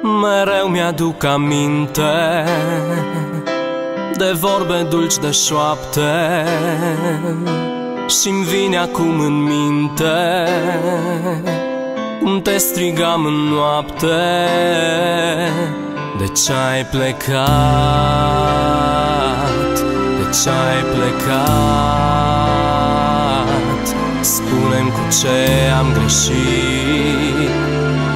Mereu mi-aduc aminte de vorbe dulci de șoapte și-mi vine acum în minte cum te strigam în noapte. De ce-ai plecat? De ce-ai plecat? Spune-mi cu ce am greșit,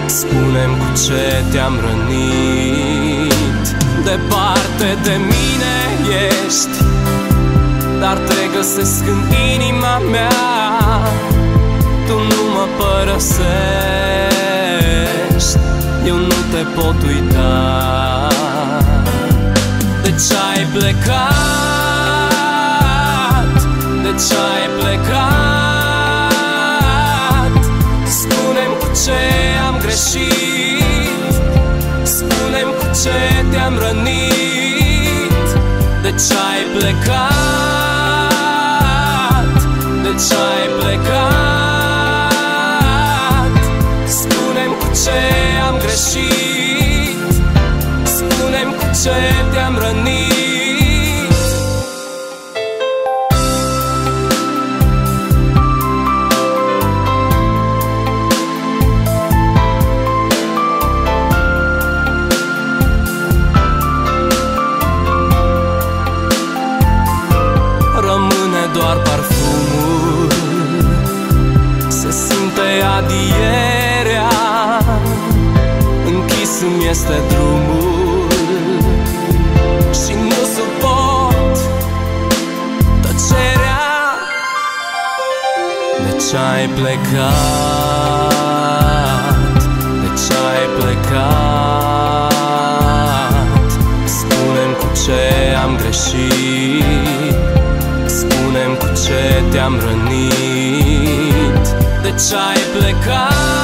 spune-mi cu ce te-am rănit. Departe de mine ești, dar te găsesc în inima mea. Tu nu mă părăsești, eu nu te pot uita. De ce-ai plecat? De ce-ai plecat? Spune-mi cu ce am greșit, spune-mi cu ce te-am rănit. De ce-ai plecat? De ce-ai plecat? Spune-mi cu ce am greșit, spune-mi cu ce te-am rănit. Doar parfumul, se simte adierea, închis îmi este drumul și nu suport tăcerea. De ce-ai plecat? De ce-ai plecat? Spune-mi cu ce am greșit, spune-mi cu ce te-am rănit. De ce-ai plecat?